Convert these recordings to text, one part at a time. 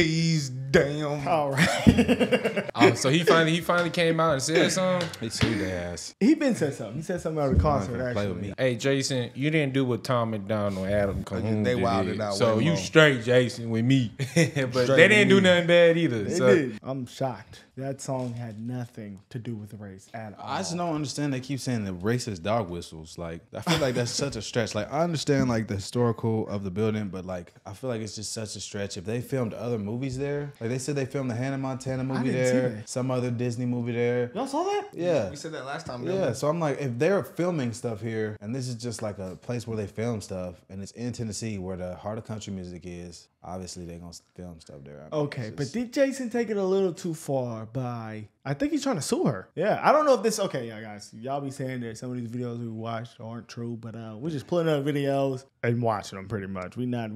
these damn. All right. So he finally came out and said something. They sued their ass. He been said something. He said something at the concert, Play with actually. me. Hey Jason, you didn't do what Tom McDonald or Adam Cahoon They did. wilded out So way you more. straight, Jason, with me. But Straight they didn't do with me. nothing bad either. They So did. I'm shocked. That song had nothing to do with race at all. I just don't understand. They keep saying the racist dog whistles. Like, I feel like that's such a stretch. Like, I understand like the historical of the building, but like, I feel like it's just such a stretch. If they filmed other movies there, like they said they filmed the Hannah Montana movie didn't see there, that. some other Disney movie there. Y'all saw that? Yeah. We said that last time. Yeah, so I'm like, if they're filming stuff here, and this is just like a place where they film stuff, and it's in Tennessee where the heart of country music is, obviously they're gonna film stuff there. I mean, Okay, it's but just- did Jason take it a little too far by... I think he's trying to sue her. Yeah, I don't know if this... Okay, yeah, guys. Y'all be saying that some of these videos we watched aren't true, but we're just pulling up videos and watching them pretty much. We not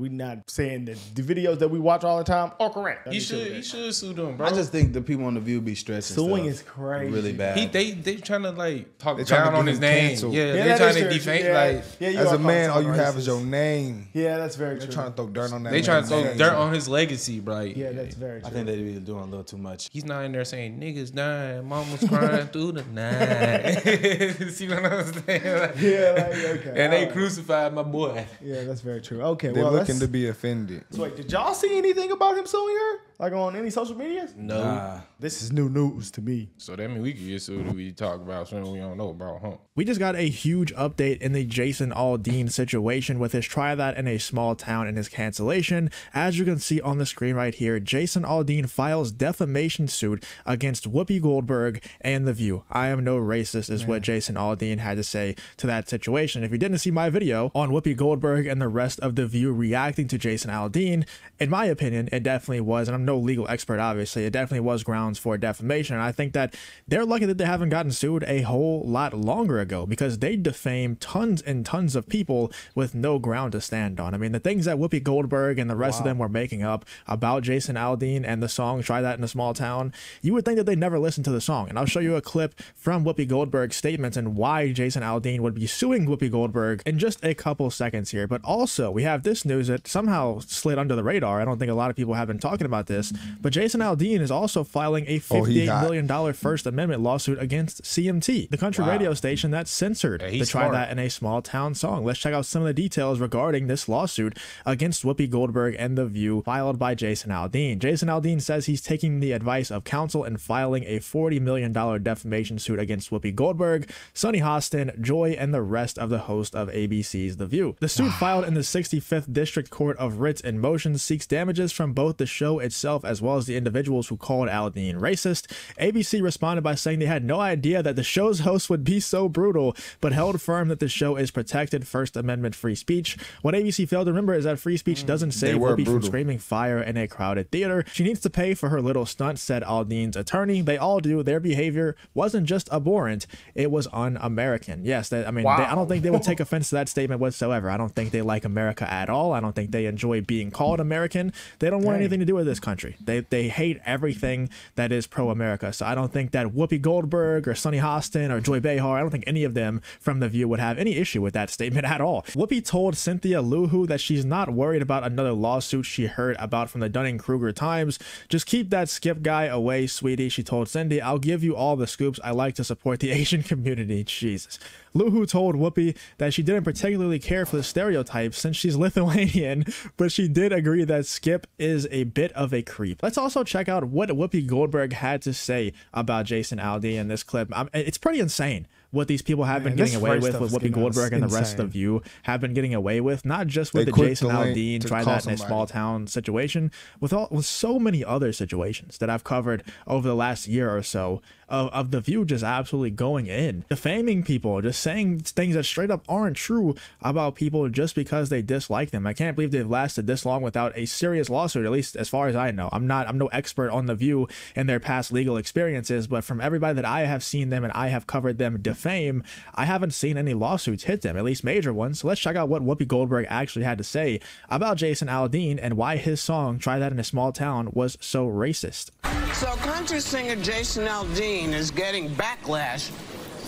saying that the videos that we watch all the time are correct. he should sue them, bro. I just think the people on the View be stressing Suing stuff is crazy. really bad. they trying to like talk They trying down to on get his him name. canceled. Yeah, Yeah, they're that trying is to true. defame Yeah. like Yeah, you As are a man, all calling you someone have is racist. your name. Yeah, that's very They're true. trying to throw dirt on that. they trying to man's throw name. dirt on his legacy, bro. Like, Yeah, that's very true. I think they be doing a little too much. he's not in there saying niggas dying, mama's crying through the night. See what I'm saying? Like, Yeah, like, okay. and they all right. crucified my boy. Yeah, that's very true. Okay, They're well, looking let's... to be offended. So wait, did y'all see anything about him suing her? Like on any social medias? No. Nah. This is new news to me. So that means we could get sued if we talk about something we don't know about, huh? We just got a huge update in the Jason Aldean situation with his try that in a small town and his cancellation. As you can see on the screen right here, Jason Aldean files defamation suit against Whoopi Goldberg and The View. I am no racist is what Jason Aldean had to say to that situation. If you didn't see my video on Whoopi Goldberg and the rest of The View reacting to Jason Aldean, in my opinion, it definitely was, and I'm no legal expert obviously, it definitely was grounds for defamation. And I think that they're lucky that they haven't gotten sued a whole lot longer ago, because they defame tons and tons of people with no ground to stand on. I mean, the things that Whoopi Goldberg and the rest of them were making up about Jason Aldean and the song Try That in a Small Town, you would think that they never listened to the song. And I'll show you a clip from Whoopi Goldberg's statements and why Jason Aldean would be suing Whoopi Goldberg in just a couple seconds here. But also, we have this news that somehow slid under the radar. I don't think a lot of people have been talking about this, but Jason Aldean is also filing a $58 million First Amendment lawsuit against CMT, the country radio station that censored the Try That in a Small Town song. Let's check out some of the details regarding this lawsuit against Whoopi Goldberg and The View filed by Jason Aldean. Jason Aldean says he's taking the advice of counsel and filing a $40 million defamation suit against Whoopi Goldberg, Sunny Hostin, Joy, and the rest of the host of ABC's The View. The suit filed in the 65th District Court of Writs in Motion seeks damages from both the show itself as well as the individuals who called Aldean racist. ABC responded by saying they had no idea that the show's host would be so brutal, but held firm that the show is protected First Amendment free speech. What ABC failed to remember is that free speech doesn't save Whoopi from screaming fire in a crowded theater. She needs to pay for her little stunt, said Aldean's attorney. They all do. Their behavior wasn't just abhorrent, it was un-American. Yes, I don't think they would take offense to that statement whatsoever. I don't think they like America at all. I don't think they enjoy being called American. They don't want anything to do with this country. They hate everything that is pro-America. So I don't think that Whoopi Goldberg or Sunny Hostin or Joy Behar, I don't think any of them from The View would have any issue with that statement at all. Whoopi told Cynthia Luhu that she's not worried about another lawsuit she heard about from the Dunning-Kruger Times. Just keep that Skip guy away, sweetie, she told Cindy. I'll give you all the scoops. I like to support the Asian community. Jesus. Luhu told Whoopi that she didn't particularly care for the stereotypes since she's Lithuanian, but she did agree that Skip is a bit of a creep. Let's also check out what Whoopi Goldberg had to say about Jason Aldean in this clip. It's pretty insane what these people have been getting away with Whoopi Goldberg and the rest of you have been getting away with, not just with the Jason Aldean Try That in a Small Town situation, with so many other situations that I've covered over the last year or so of The View just absolutely going in, defaming people, just saying things that straight up aren't true about people just because they dislike them. I can't believe they've lasted this long without a serious lawsuit, at least as far as I know. I'm no expert on The View and their past legal experiences, but from everybody that I have seen them and I have covered them defame, I haven't seen any lawsuits hit them, at least major ones. So let's check out what Whoopi Goldberg actually had to say about Jason Aldean and why his song Try That in a Small Town was so racist. So country singer Jason Aldean is getting backlash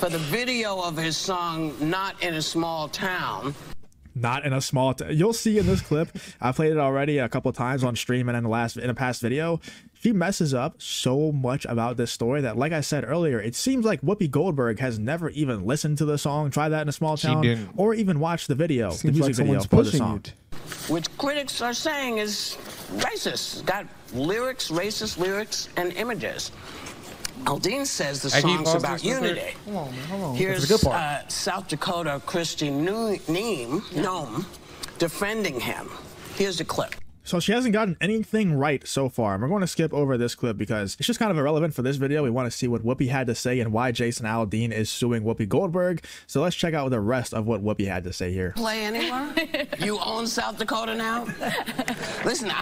for the video of his song Not in a Small Town. Not in a small you'll see in this clip, I played it already a couple times on stream and in a past video. She messes up so much about this story that, like I said earlier, it seems like Whoopi Goldberg has never even listened to the song Try That in a Small Town or even watched the video, the music video for the song. Which critics are saying is racist. It's got lyrics, racist lyrics, and images. Aldean says the song's about unity. Hold on. Here's South Dakota Christian Nome defending him. Here's the clip. So she hasn't gotten anything right so far. And we're going to skip over this clip because it's just kind of irrelevant for this video. We want to see what Whoopi had to say and why Jason Aldean is suing Whoopi Goldberg. So let's check out the rest of what Whoopi had to say here. Play anywhere? You own South Dakota now? Listen,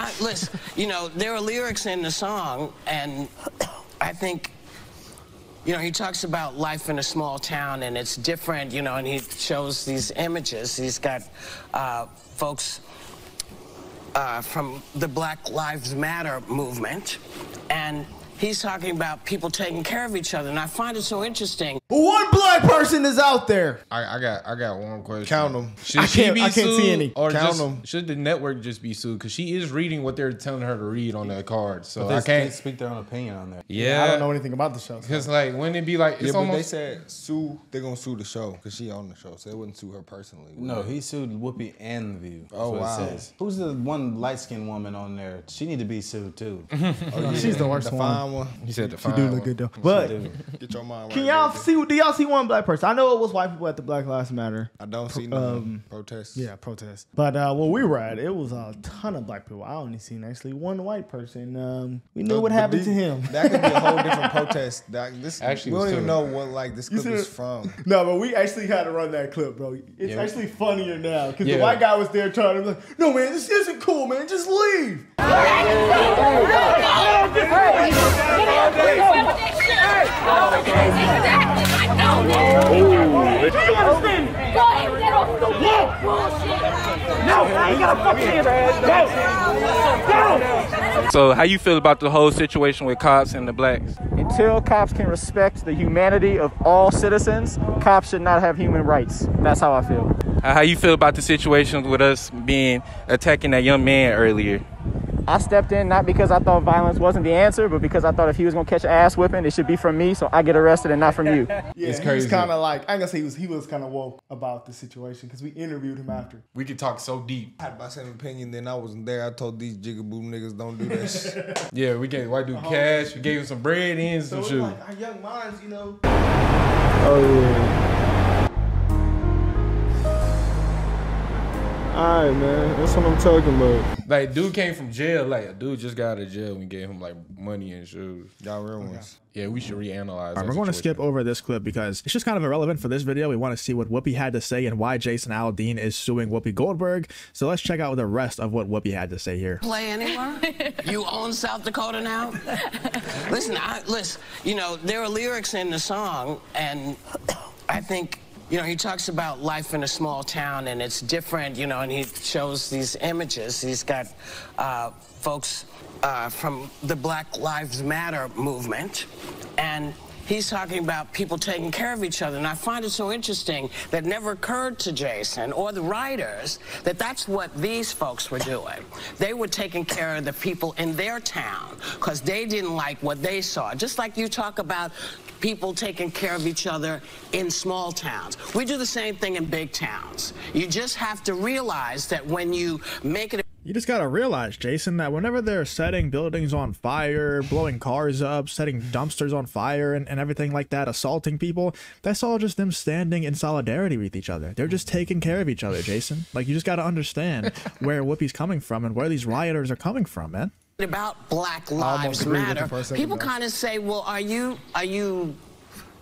you know, there are lyrics in the song, and I think, you know, he talks about life in a small town, and it's different, you know, and he shows these images. He's got folks from the Black Lives Matter movement, and he's talking about people taking care of each other, and I find it so interesting. One black person is out there. I got one question. Count them. Should she be I can't sued, see any. or Count them. should the network just be sued? Because she is reading what they're telling her to read on that card. So They I can't speak their own opinion on that. Yeah, I don't know anything about the show. Because like, wouldn't it be like it's Yeah, but almost they said sue. They're gonna sue the show because she owned the show, so they wouldn't sue her personally. No, he sued Whoopi and The View. That's what wow. it says. Who's the one light-skinned woman on there? She need to be sued too. She's the worst the one. fine one. he said the She fine do one. look good though. But Get your mind right. can y'all baby. see? Do y'all see one black person? I know it was white people at the Black Lives Matter. I don't see no protests. Yeah, protest. But when we were at, it was a ton of black people. I only seen actually one white person. We knew what happened to him. That could be a whole different protest. This Actually, we don't was even too. know what like this clip seen is it? from. No, but we actually had to run that clip, bro. It's Yeah. actually funnier now because Yeah. the white guy was there trying to be like, no, man, this isn't cool, man. Just leave. So how you feel about the whole situation with cops and the blacks? Until cops can respect the humanity of all citizens, cops should not have human rights. That's how I feel. How you feel about the situation with us being attacking that young man earlier? I stepped in not because I thought violence wasn't the answer, but because I thought if he was gonna catch an ass whipping, it should be from me, so I get arrested and not from you. Yeah, It's he crazy. was kind of like, I ain't gonna say he was kind of woke about the situation because we interviewed him after. We could talk so deep. I had my same opinion. Then I wasn't there. I told these jigaboo niggas don't do that shit. Yeah, we gave white dude cash. We gave him some bread and some So it's shoes. like our young minds, you know. Oh yeah. All right, man. That's what I'm talking about. Like, dude came from jail. Like, a dude just got out of jail and we gave him like money and shoes. Y'all real ones. Yeah, we should reanalyze. All right, we're going to skip over this clip because it's just kind of irrelevant for this video. We want to see what Whoopi had to say and why Jason Aldean is suing Whoopi Goldberg. So let's check out the rest of what Whoopi had to say here. Play anywhere? You own South Dakota now? Listen, you know, there are lyrics in the song, and I think, you know, he talks about life in a small town, and it's different, you know, and he shows these images. He's got folks from the Black Lives Matter movement, and he's talking about people taking care of each other, and I find it so interesting that it never occurred to Jason or the writers that that's what these folks were doing. They were taking care of the people in their town because they didn't like what they saw. Just like you talk about people taking care of each other in small towns. We do the same thing in big towns. You just have to realize that when you make it You just gotta realize, Jason, that whenever they're setting buildings on fire, blowing cars up, setting dumpsters on fire, and everything like that, assaulting people, that's all just them standing in solidarity with each other. They're just taking care of each other, Jason. Like, you just gotta understand where Whoopi's coming from and where these rioters are coming from, man. about Black Lives Matter, people kind of say, well, are you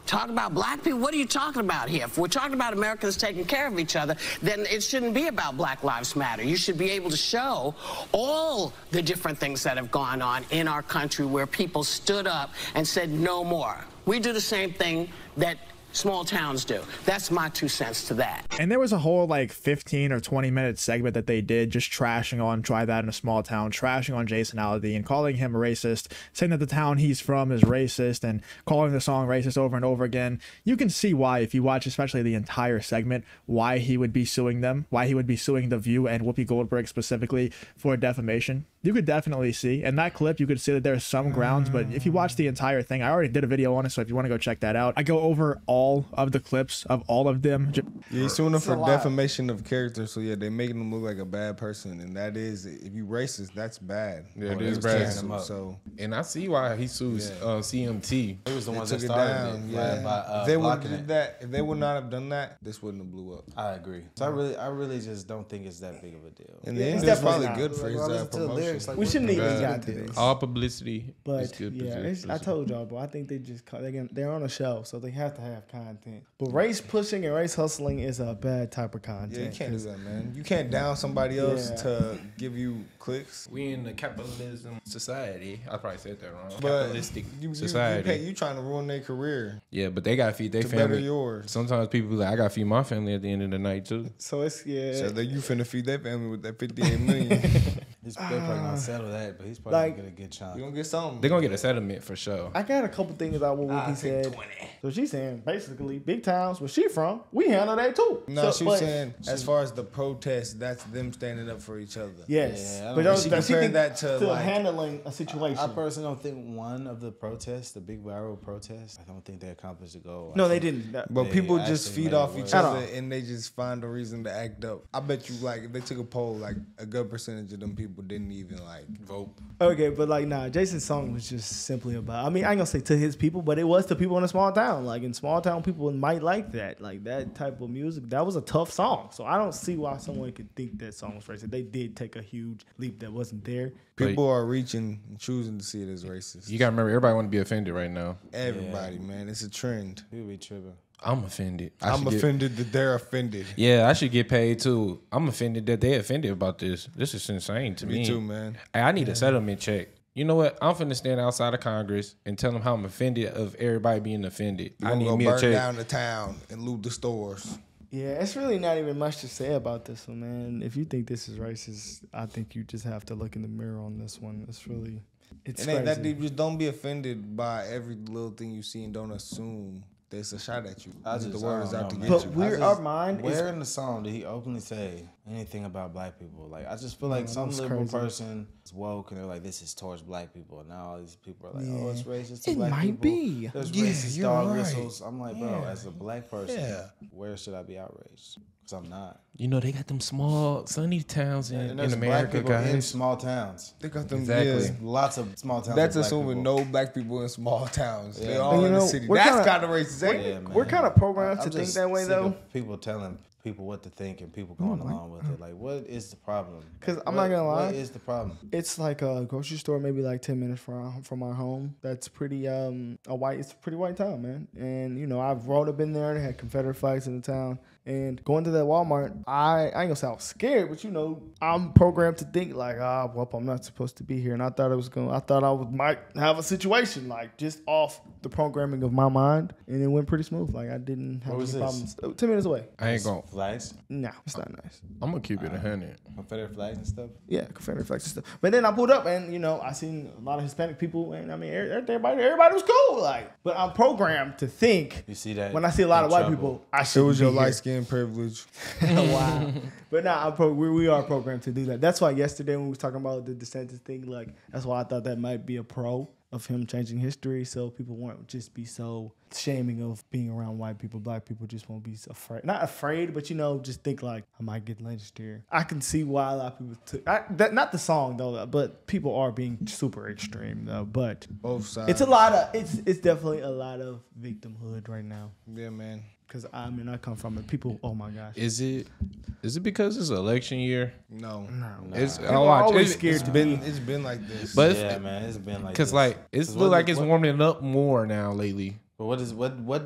talking about black people? What are you talking about here? If we're talking about Americans taking care of each other, then it shouldn't be about Black Lives Matter. You should be able to show all the different things that have gone on in our country where people stood up and said no more. We do the same thing that small towns do. That's my 2 cents to that. And there was a whole like 15 or 20-minute segment that they did just trashing on Try That in a Small Town, trashing on Jason Aldean, calling him a racist, saying that the town he's from is racist, and calling the song racist over and over again. You can see why, if you watch especially the entire segment, why he would be suing them, why he would be suing The View and Whoopi Goldberg specifically for defamation. You could definitely see in that clip, you could see that there's some grounds, but if you watch the entire thing, I already did a video on it, so if you want to go check that out, I go over all of the clips of all of them. Yeah, he's suing them for defamation of character, so yeah, they're making him look like a bad person, and that is, if you racist, that's bad. Yeah, it is bad. So, and I see why he sues CMT. It was the ones that took it started down. it. Yeah, By if they would blocking have it. did that, if they would not have done that, this wouldn't have blew up. I agree. So I really just don't think it's that big of a deal. And the it's end is definitely probably not. good for Like, his when I listen to the promotion. lyrics, like, We what shouldn't the even fuck? got to this. All publicity is But good yeah, publicity. I told y'all, bro. I think they just they're on a show, so they have to have content. But race pushing and race hustling is a bad type of content. Yeah, you can't do that, man. You can't down somebody else to give you clicks. We in the capitalism society. I probably said that wrong. But Capitalistic you society. you trying to ruin their career Yeah, but they gotta feed their to family. better yours. Sometimes people be like, I gotta feed my family at the end of the night too. So it's So that you finna feed that family with that 58 million. They're probably gonna settle that, but he's probably Like- gonna get a good chunk. You gonna get something. They're gonna get a settlement for sure. I got a couple things about what Whoopi said. So she's saying basically big towns where she from, we handle that too. No, so, she but- was saying as far as the protest, that's them standing up for each other. Yes, Yeah, I but don't she think compared think that to, still like- handling a situation. I personally don't think one of the protests, the big viral protests, I don't think they accomplished the goal. no, I they think didn't. But They people just actually feed made it off each worse. other and they just find a reason to act up. I bet you, like, if they took a poll, like, a good percentage of them people didn't even, like, vote. Okay, but like, nah, Jason's song was just simply about, I mean, I ain't gonna say to his people, but it was to people in a small town. Like, in small town, people might like that. Like, that type of music. That was a tough song. So I don't see why someone could think that song was racist. They did take a huge leap that wasn't there. People are reaching and choosing to see it as racist. You gotta remember, everybody want to be offended right now. Everybody, man. It's a trend. People be tripping. I'm offended. I'm offended that they're offended. Yeah, I should get paid too. I'm offended that they offended about this. This is insane to me. Me too, man. Hey, I need a settlement check. You know what? I'm finna stand outside of Congress and tell them how I'm offended of everybody being offended. You I gonna need go me a burn check. down the town and loot the stores. Yeah, it's really not even much to say about this one, man. If you think this is racist, I think you just have to look in the mirror on this one. It's really, it's It ain't that crazy. deep. Just don't be offended by every little thing you see and don't assume there's a shot at you. The word is out to get But you. we're, our mind Where is in the song did he openly say anything about black people? Like, I just feel like that some was liberal crazy. person is woke and they're like, this is towards black people. And now all these people are like, Yeah. oh, it's racist to It black might people. be. There's Yeah, racist you're dog right. whistles. I'm like, bro, Yeah. as a black person, Yeah. where should I be outraged? Because I'm not. You know, they got them small sunny towns And in there's black America, people in guys. small towns. They got them. Exactly. Yeah. There's lots of small towns. That's with black assuming people. no black people in small towns. Yeah. They all And you in the know, city. we're That's kinda- kind of racist. Ain't it? Yeah, man. we're kind of programmed I'm to think just that way, sick though. of people telling people what to think and people going along with it. Like, what is the problem? 'Cause I'm What- not gonna lie. What is the problem? It's like a grocery store, maybe like 10 minutes from our home. That's pretty it's a pretty white town, man. And you know, I've rolled up in there. They had Confederate flags in the town. And going to that Walmart, I ain't gonna say I was scared, but you know, I'm programmed to think like, well, I'm not supposed to be here. And I thought might have a situation like just off the programming of my mind, and it went pretty smooth. Like I didn't have Where was any this? problems. 10 minutes away. I ain't gonna. Flags, No, it's not nice. I'm gonna keep it 100. Confederate flags and stuff. Yeah, Confederate flags and stuff. But then I pulled up and, you know, I seen a lot of Hispanic people and I mean, everybody was cool. Like, but I'm programmed to think You see that? when I see a lot of white people, I It should was your be light skin privilege. here. Wow. But nah, we are programmed to do that. That's why yesterday when we was talking about the DeSantis thing, like, that's why I thought that might be a pro of him changing history so people won't just be so shaming of being around white people. Black people just won't be so afraid. Not afraid, but, you know, just think like, I might get lynched here. I can see why a lot of people took... not the song, though, but people are being super extreme, though. But Both sides. it's a lot of... It's definitely a lot of victimhood right now. Yeah, man. Because, I mean, I come from it. People, oh, my gosh. Is it because it's election year? No. It's People are always scared It's to been like this. But Yeah, man, it's been like because this. like it's 'Cause look what- like it's what- warming up more now lately. But what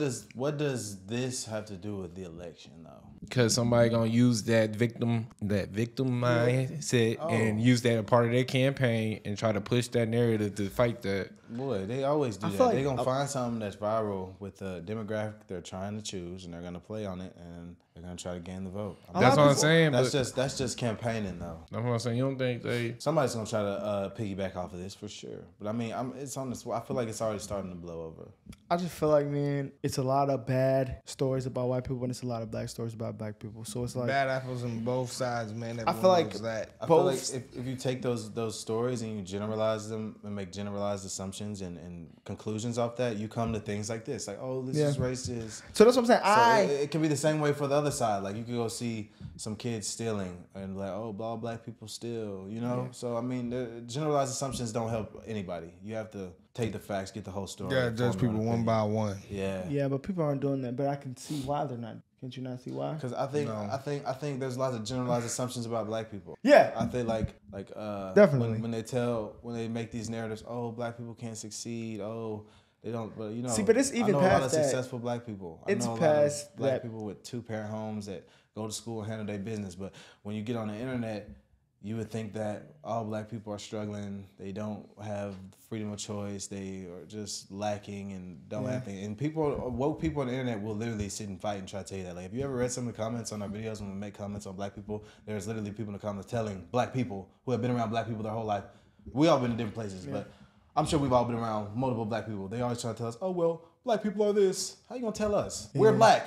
does this have to do with the election though? Because somebody gonna use that victim mindset and use that as part of their campaign and try to push that narrative to fight that. Boy, they always do that. like- They're gonna find something that's viral with the demographic they're trying to choose, and they're gonna play on it, and they're gonna try to gain the vote. That's what I'm saying. That's just campaigning though. That's what I'm saying. You don't think they? Somebody's gonna try to piggyback off of this for sure. But I mean, it's on this. I feel like it's already starting to blow over. I just feel like, man, it's a lot of bad stories about white people and it's a lot of black stories about black people. So it's like Bad apples on both sides, man. I feel like that. I feel like if you take those stories and you generalize them and make generalized assumptions and conclusions off that, you come to things like this. Like, oh, this is racist. So that's what I'm saying. So it can be the same way for the other side. Like, you could go see some kids stealing and like, oh, all black people steal, you know? Yeah. So, I mean, the generalized assumptions don't help anybody. You have to take the facts, get the whole story. Yeah, judge people one by one. Yeah. Yeah, but people aren't doing that. But I can see why they're not. Can't you not see why? Because I think there's lots of generalized assumptions about black people. Yeah. I think definitely when they make these narratives, oh, black people can't succeed, oh, they don't, but you know. See, but it's even I know past a lot of that. Successful black people. It's I know a past lot of black that. people with 2-parent homes that go to school and handle their business. But when you get on the internet, you would think that all black people are struggling. They don't have freedom of choice. They are just lacking and don't have things. And woke people on the internet will literally sit and fight and try to tell you that. Like, have you ever read some of the comments on our videos when we make comments on black people? There's literally people in the comments telling black people who have been around black people their whole life. We all been in different places, but I'm sure we've all been around multiple black people. They always try to tell us, oh, well, black people are this. How you gonna tell us? We're black.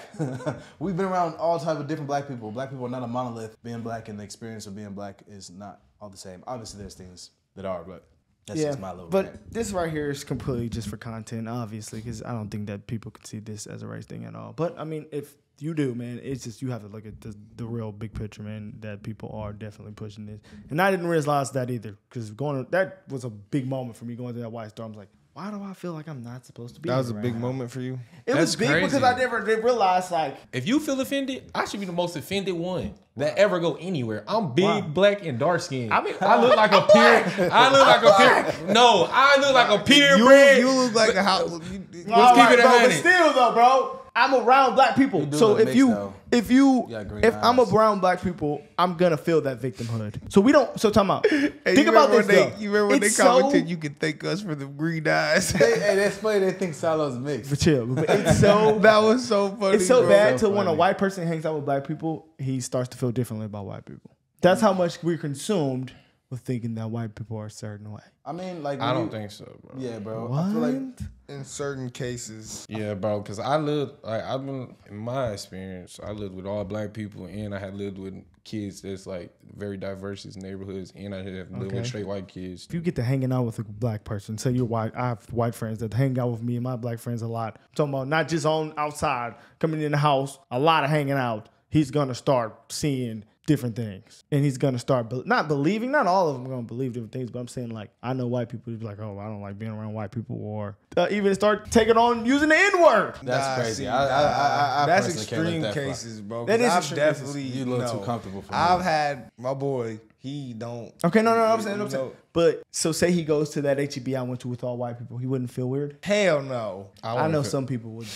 We've been around all type of different black people. Black people are not a monolith. Being black and the experience of being black is not all the same. Obviously, there's things that are, but that's just my little rant. This right here is completely just for content, obviously, because I don't think that people could see this as a race thing at all. But, I mean, if you do, man, it's just you have to look at the real big picture, man, that people are definitely pushing this. And I didn't realize that either, because that was a big moment for me going to that white store. I was like, why do I feel like I'm not supposed to be That was a right big now? moment for you? It was big crazy. because I never did realize, like... If you feel offended, I should be the most offended one that ever go anywhere. I'm big, black, and dark skinned. I mean, I look like a peer. I look like a peer. No, I look like a purebred. You look like a house. Let's keep it bro, but 100. still, though, bro, I'm around black people. do So look if mixed, you though. if I'm eyes. around black people, I'm gonna feel that victimhood. So we don't. So talking about. Hey, Think about this. Though. You remember when they It's commented, you can thank us for the green eyes? Hey, that's funny. They think Salo's mixed. But chill. But it's so That was so funny. it's so bro. bad So to when a funny. white person hangs out with black people, he starts to feel differently about white people. That's how much we're consumed with thinking that white people are a certain way. I mean, like, I don't think so, bro. Yeah, bro. I feel like In certain cases. Yeah, bro, because I've been, in my experience, I lived with all black people, and I had lived with kids that's like very diverse as neighborhoods, and I have lived with straight white kids. If you get to hanging out with a black person, say you're white, I have white friends that hang out with me and my black friends a lot. I'm talking about not just on outside, coming in the house, a lot of hanging out. He's gonna start seeing different things, and he's gonna start not believing. Not all of them are gonna believe different things, but I'm saying, like, I know white people who be like, oh, I don't like being around white people, or even start taking on using the N-word. that's crazy. See, personally that's can't extreme let that fly. cases, bro. That is I've extreme definitely You look too comfortable for me. I've had my boy. He don't. Okay, no, I'm saying. you know, But so say he goes to that HEB I went to with all white people, he wouldn't feel weird. Hell no. I know some people would.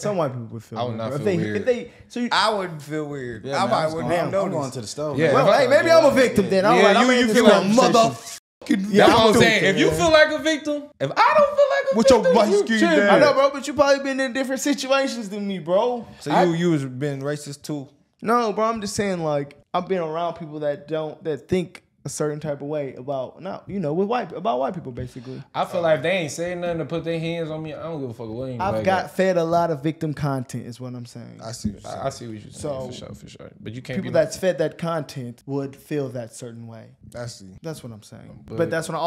Some white people would feel. I would weird. not If feel they- weird. If they, so I wouldn't feel weird. Yeah, I man, might I'm wouldn't going, even I'm going notice. to the stove. Yeah, man. well, hey, maybe I'm a victim then. All Yeah, right, I'm you in this feel like conversation. Motherfucking. That's what I'm I'm saying. doing If you it, feel like a victim, if I don't feel like a With your victim, white you skin tripping. down. I know, bro, but you probably been in different situations than me, bro. So you was been racist too? No, bro, I'm just saying, like, I've been around people that think a certain type of way about white people, basically. I feel like if they ain't saying nothing to put their hands on me, I don't give a fuck what anybody I've got fed a lot of victim content, is what I'm saying. I see what you're saying. I see what you're saying. So, for sure. But you can't People be that's fed that content would feel that certain way. I see. That's what I'm saying. But- But that's when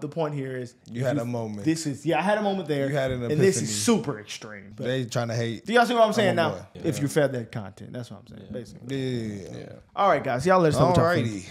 the point here is You had a moment. I had a moment there. You had an and this epiphany. is super extreme. But They trying to hate. do y'all see what I'm saying Oh, now? boy. If you fed that content, that's what I'm saying, basically. Yeah. All right, guys, y'all let us know what y'all think. Alrighty.